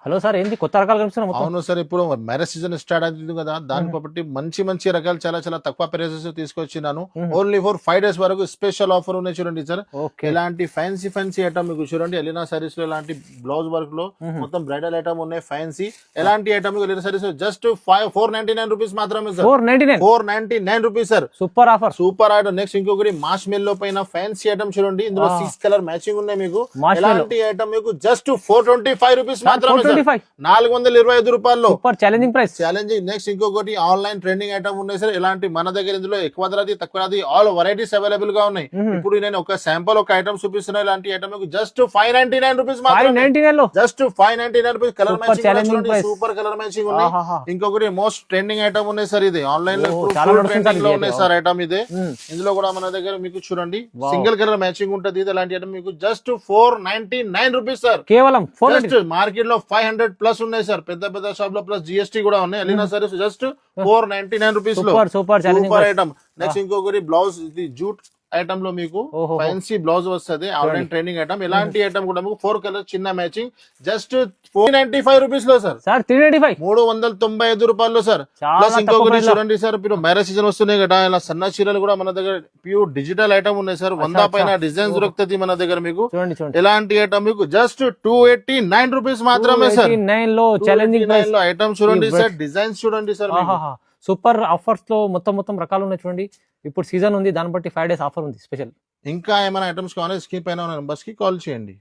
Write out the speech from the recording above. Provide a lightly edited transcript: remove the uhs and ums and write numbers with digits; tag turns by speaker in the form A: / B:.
A: Hello sir, ఏంది కొత్త రకాలు కనిపిస్తున్నాయి మొత్తం?
B: అవును సార్, ఇప్పుడు మ్యారేజ్ సీజన్ స్టార్ట్ అవుతుంది కదా, దాని కాబట్టి మంచి మంచి రకాలు చాలా చాలా తక్కువ ప్రైసెస్ తీసుకొచ్చినాను. ఓన్లీ ఫర్ 5 days వరకు స్పెషల్ ఆఫర్ ఉన్నాయి చూడండి సార్.
A: ఓకే.
B: ఇలాంటి ఫ్యాన్సీ ఫ్యాన్సీ ఐటమ్ మీకు చూడండి, ఎలినా సారీస్ లో ఇలాంటి బ్లౌజ్ వర్క్ లో మొత్తం బ్రైడల్ ఐటమ్ ఉన్నాయి. ఫ్యాన్సీ ఎలాంటి ఐటమ్ ఎలినా సారీస్ జస్ట్ 499 రూపీస్ మాత్రమే sir. 499 rupees sir.
A: Super offer,
B: super item. Next ఇంకొకటి మాష్ మెల్లో పైన ఫ్యాన్సీ ఐటమ్ చూడండి, ఇందులో 6 కలర్ మ్యాచింగ్ ఉన్నాయి మీకు. ఎలాంటి ఐటమ్ మీకు జస్ట్ 425 రూపీస్ మాత్రమే సార్. 425 రూపాయల్లో
A: ఛాలెంజింగ్ ప్రైస్.
B: ఛాలెంజింగ్. నెక్స్ట్ ఇంకొకటి ఆన్లైన్ ట్రెండింగ్ ఐటమ్ ఉన్నాయి సార్. ఇలాంటి మన దగ్గర ఇందులో ఎక్కువ ధరది తక్కువ ధరది ఆల్ వెరైటీస్ అవైలబుల్ గా ఉన్నాయి. ఇప్పుడు నేను ఒక శాంపుల్ ఒక ఐటమ్ చూపిస్తున్నా. ఇలాంటి ఐటమ్ జస్ట్ 599 రూపీస్ మాత్రమే. Just 599 rupees. Colour matching, super colour matching ఉన్నాయి. ఇంకొకటి మోస్ట్ ట్రెండింగ్ ఐటమ్ ఉన్నాయి సార్. ఇది ఆన్లైన్ లో ట్రెండింగ్ లో ఉన్నాయి సార్ ఐటమ్ ఇదే. ఇందులో కూడా మన దగ్గర మీకు చూడండి సింగిల్ కలర్ మ్యాచింగ్ ఉంటది. ఇది అలాంటి ఐటమ్ మీకు జస్ట్ 499 రూపీస్ సార్.
A: కేవలం
B: మార్కెట్ లో 500 ప్లస్ ఉన్నాయి సార్. పెద్ద పెద్ద షాప్ లో ప్లస్ జిఎస్టీ కూడా ఉన్నాయి. ఎలినా సారీస్ జస్ట్ 499 రూపీస్ లో
A: సూపర్ ఐటమ్.
B: నెక్స్ట్ ఇంకొకటి బ్లౌజ్, ఇది జూట్ ఐటమ్ లో మీకు ఫ్యాన్సీ బ్లౌజ్ వస్తుంది. Online training item. ఇలాంటి ఐటమ్ కూడా మీకు 4 కలర్ చిన్న మ్యాచింగ్ జస్ట్ 495 రూపీస్ లో సార్. 395 రూపాయలు సార్. ప్లస్ ఇంకొకటి చూడండి సార్, మీరు మ్యారేజ్ సీజన్ వస్తున్నాయి కదా, ఇలా సన్న చీరలు కూడా మన దగ్గర ప్యూర్ డిజిటల్ ఐటమ్ ఉన్నాయి సార్. 100 పైన డిజైన్స్ దొరుకుతుంది మన దగ్గర మీకు. ఇలాంటి ఐటమ్ మీకు జస్ట్ 289 రూపీస్ మాత్రమే సార్. 289 లో ఐటమ్ చూడండి సార్, డిజైన్స్ చూడండి సార్.
A: సూపర్ ఆఫర్స్ లో మొత్తం రకాలు ఉన్నాయి చూడండి. ఇప్పుడు సీజన్ ఉంది, దాన్ని బట్టి 5 days ఆఫర్ ఉంది స్పెషల్.
B: ఇంకా ఏమైనా ఐటమ్స్ కావాలి, స్క్రీన్ పైన నెంబర్స్ కి కాల్ చేయండి.